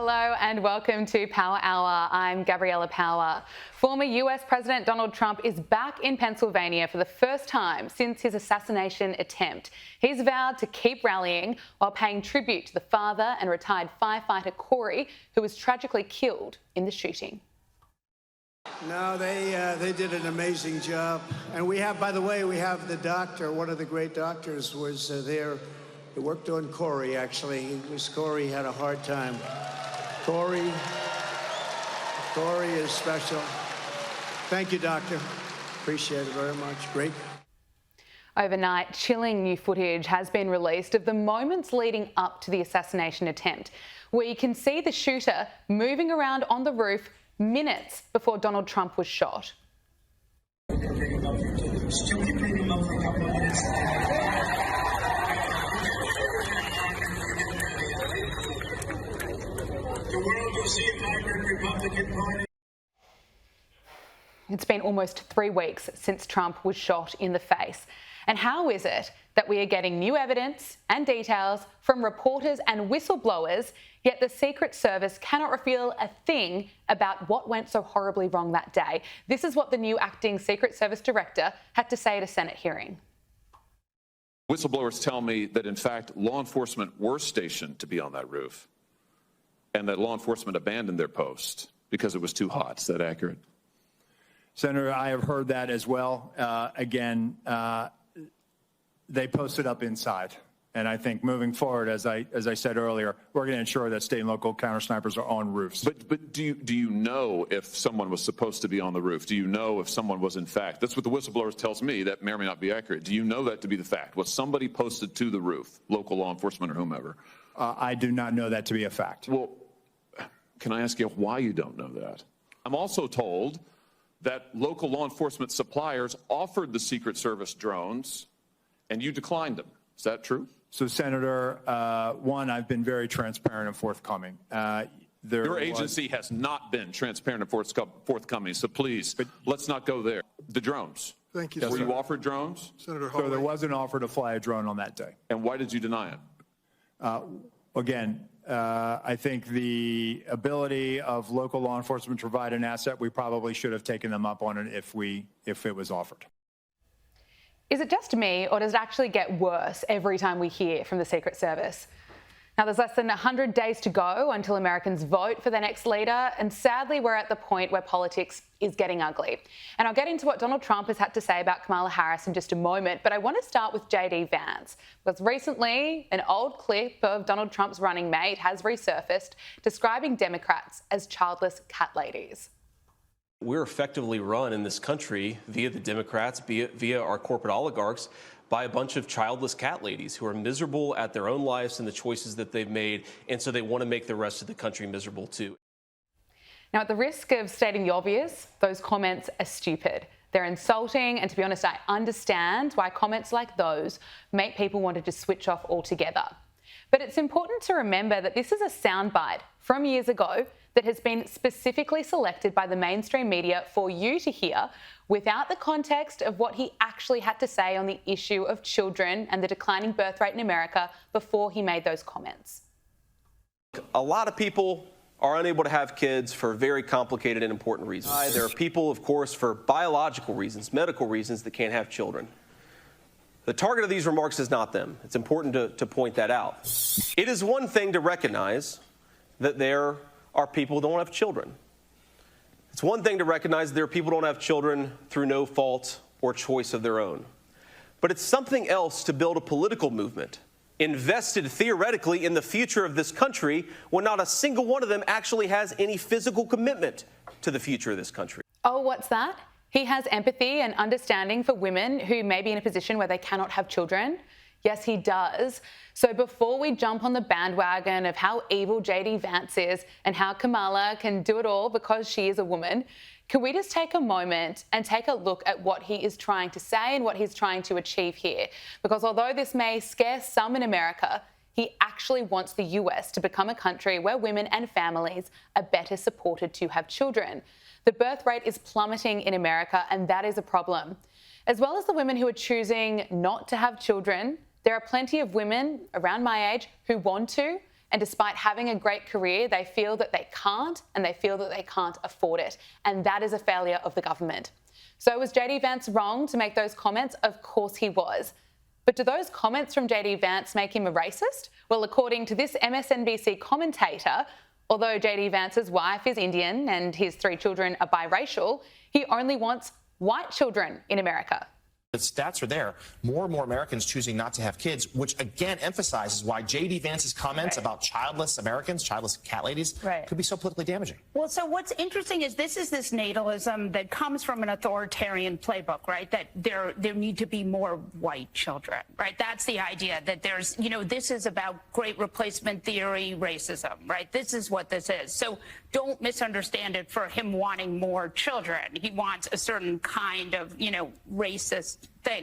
Hello and welcome to Power Hour. I'm Gabriella Power. Former US President Donald Trump is back in Pennsylvania for the first time since his assassination attempt. He's vowed to keep rallying while paying tribute to the father and retired firefighter Corey, who was tragically killed in the shooting. No, they did an amazing job. And we have, by the way, we have the doctor, one of the great doctors was there. He worked on Corey, actually. Corey had a hard time. Corey is special. Thank you, doctor. Appreciate it very much. Great. Overnight, chilling new footage has been released of the moments leading up to the assassination attempt, where you can see the shooter moving around on the roof minutes before Donald Trump was shot. It's been almost 3 weeks since Trump was shot in the face. And how is it that we are getting new evidence and details from reporters and whistleblowers, yet the Secret Service cannot reveal a thing about what went so horribly wrong that day? This is what the new acting Secret Service director had to say at a Senate hearing. Whistleblowers tell me that, in fact, law enforcement were stationed to be on that roof and that law enforcement abandoned their post because it was too hot. Is that accurate? Senator, I have heard that as well. They posted up inside. And I think moving forward, as I said earlier, we're going to ensure that state and local counter snipers are on roofs. But do you know if someone was supposed to be on the roof? Do you know if someone was in fact? That's what the whistleblowers tells me. That may or may not be accurate. Do you know that to be the fact? Was somebody posted to the roof, local law enforcement or whomever? I do not know that to be a fact. Well, can I ask you why you don't know that? I'm also told that local law enforcement suppliers offered the Secret Service drones and you declined them. Is that true? So, Senator, one, I've been very transparent and forthcoming. Your agency has not been transparent and forthcoming, so please, let's not go there. The drones. Thank you, Were Senator. you offered drones? Senator So there was an offer to fly a drone on that day. And why did you deny it? I think the ability of local law enforcement to provide an asset, we probably should have taken them up on it if it was offered. Is it just me, or does it actually get worse every time we hear from the Secret Service? Now, there's less than 100 days to go until Americans vote for their next leader, and sadly, we're at the point where politics is getting ugly. And I'll get into what Donald Trump has had to say about Kamala Harris in just a moment, but I want to start with JD Vance, because recently an old clip of Donald Trump's running mate has resurfaced, describing Democrats as childless cat ladies. We're effectively run in this country via the Democrats, via our corporate oligarchs, by a bunch of childless cat ladies who are miserable at their own lives and the choices that they've made, and so they want to make the rest of the country miserable too. Now, at the risk of stating the obvious, those comments are stupid. They're insulting, and to be honest, I understand why comments like those make people want to just switch off altogether. But it's important to remember that this is a soundbite from years ago that has been specifically selected by the mainstream media for you to hear without the context of what he actually had to say on the issue of children and the declining birth rate in America before he made those comments. A lot of people are unable to have kids for very complicated and important reasons. There are people, of course, for biological reasons, medical reasons, that can't have children. The target of these remarks is not them. It's important to point that out. It is one thing to recognize that there are people who don't have children. It's one thing to recognize that there are people who don't have children through no fault or choice of their own. But it's something else to build a political movement invested theoretically in the future of this country when not a single one of them actually has any physical commitment to the future of this country. Oh, what's that? He has empathy and understanding for women who may be in a position where they cannot have children. Yes, he does. So before we jump on the bandwagon of how evil JD Vance is and how Kamala can do it all because she is a woman, can we just take a moment and take a look at what he is trying to say and what he's trying to achieve here? Because although this may scare some in America, he actually wants the US to become a country where women and families are better supported to have children. The birth rate is plummeting in America, and that is a problem. As well as the women who are choosing not to have children, there are plenty of women around my age who want to And despite having a great career, they feel that they can't, and they feel that they can't afford it. And that is a failure of the government. So was JD Vance wrong to make those comments? Of course he was. But do those comments from JD Vance make him a racist? Well, according to this MSNBC commentator, although JD Vance's wife is Indian and his 3 children are biracial, he only wants white children in America. The stats are there. More and more Americans choosing not to have kids, which again emphasizes why J.D. Vance's comments about childless Americans, childless cat ladies, could be so politically damaging. Well, so what's interesting is this natalism that comes from an authoritarian playbook, right? That there need to be more white children, right? That's the idea that there's, this is about great replacement theory, racism, right? This is what this is. So don't misunderstand it for him wanting more children. He wants a certain kind of, racist thing.